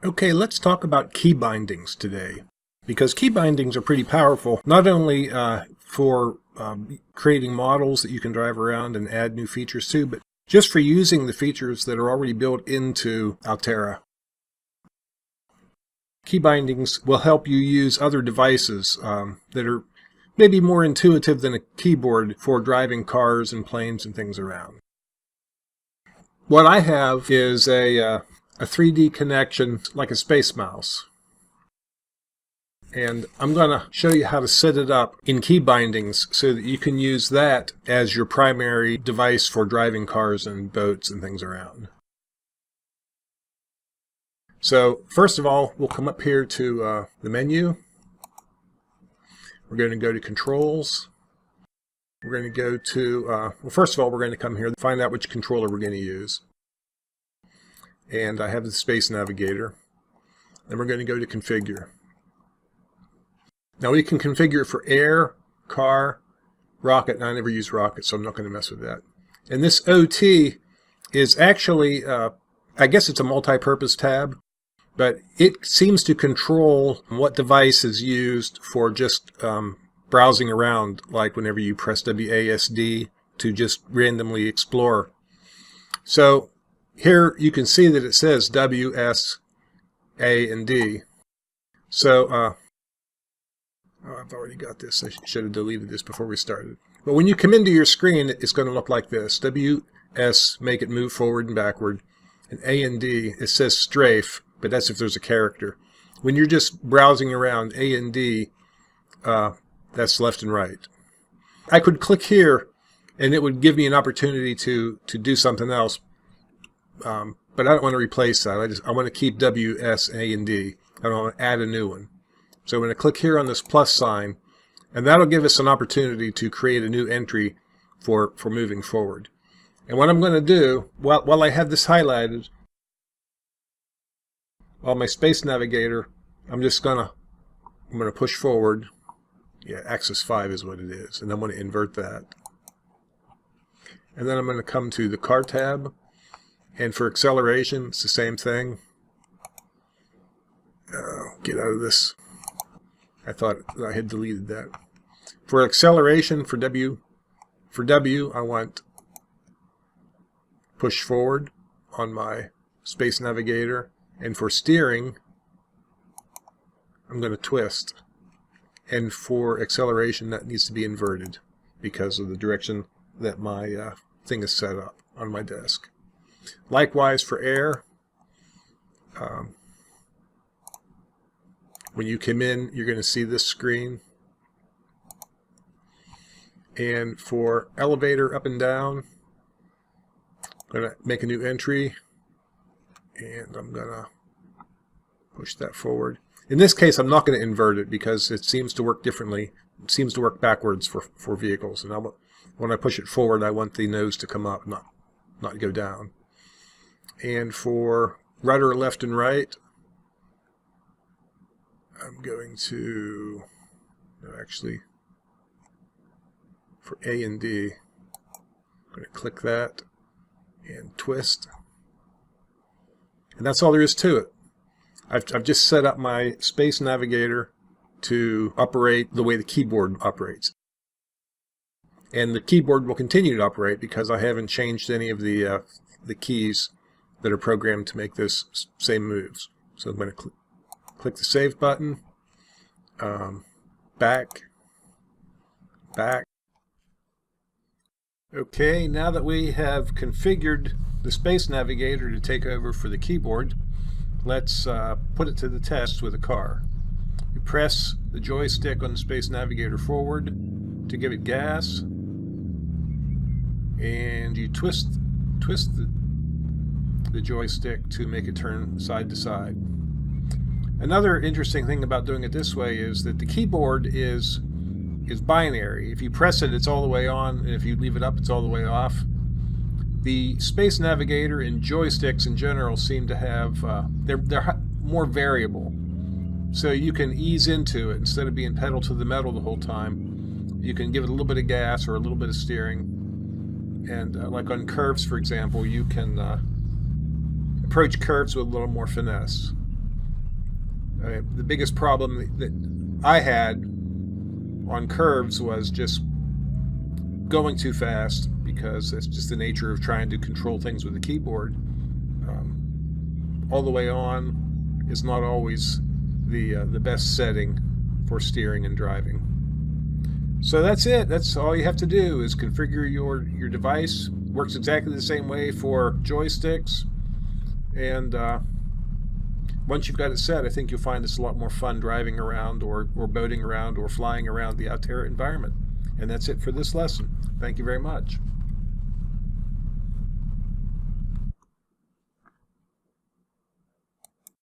Okay, let's talk about key bindings today, because key bindings are pretty powerful, not only for creating models that you can drive around and add new features to, but just for using the features that are already built into Outerra. Key bindings will help you use other devices that are maybe more intuitive than a keyboard for driving cars and planes and things around. What I have is a 3D connection like a space mouse. And I'm going to show you how to set it up in key bindings so that you can use that as your primary device for driving cars and boats and things around. So first of all, we'll come up here to the menu. We're going to go to Controls. We're going to go to, well, first of all, we're going to come here and find out which controller we're going to use. And I have the Space Navigator. Then we're going to go to Configure. Now we can configure it for air, car, rocket, and I never use rocket, so I'm not going to mess with that. And this OT is actually, I guess it's a multi-purpose tab, but it seems to control what device is used for just browsing around, like whenever you press WASD to just randomly explore. So here you can see that it says W, S, A, and D. So, oh, I've already got this. I should have deleted this before we started. But when you come into your screen, it's going to look like this. W, S, make it move forward and backward. And A and D, it says strafe, but that's if there's a character. When you're just browsing around, A and D, that's left and right. I could click here, and it would give me an opportunity to do something else. But I don't want to replace that. I want to keep W, S, A, and D. I don't want to add a new one. So I'm going to click here on this plus sign, and that'll give us an opportunity to create a new entry for moving forward. And what I'm going to do, while I have this highlighted, on my Space Navigator, I'm going to push forward. Yeah, axis 5 is what it is, and I'm going to invert that. And then I'm going to come to the car tab, and for acceleration, it's the same thing. Get out of this. I thought I had deleted that. For acceleration, for W, I want push forward on my Space Navigator. And for steering, I'm going to twist. And for acceleration, that needs to be inverted because of the direction that my thing is set up on my desk. Likewise for air, when you come in, you're going to see this screen. And for elevator up and down, I'm going to make a new entry. And I'm going to push that forward. In this case, I'm not going to invert it because it seems to work differently. It seems to work backwards for vehicles. And when I push it forward, I want the nose to come up, not go down. And for rudder left and right, I'm going to, no, actually, for A and D, I'm going to click that and twist. And that's all there is to it. I've just set up my Space Navigator to operate the way the keyboard operates. And the keyboard will continue to operate because I haven't changed any of the keys that are programmed to make those same moves. So I'm going to click the Save button, back. Okay, now that we have configured the Space Navigator to take over for the keyboard, let's put it to the test with a car. You press the joystick on the Space Navigator forward to give it gas, and you twist the joystick to make it turn side to side. Another interesting thing about doing it this way is that the keyboard is binary. If you press it, it's all the way on, and if you leave it up, it's all the way off. The Space Navigator and joysticks in general seem to have, they're more variable. So you can ease into it instead of being pedal to the metal the whole time. You can give it a little bit of gas or a little bit of steering. And like on curves, for example, you can approach curves with a little more finesse. The biggest problem that I had on curves was just going too fast, because it's just the nature of trying to control things with the keyboard. All the way on is not always the best setting for steering and driving. So that's it. That's all you have to do, is configure your device. Works exactly the same way for joysticks. And once you've got it set, I think you'll find it's a lot more fun driving around or boating around or flying around the Outerra environment. And that's it for this lesson. Thank you very much.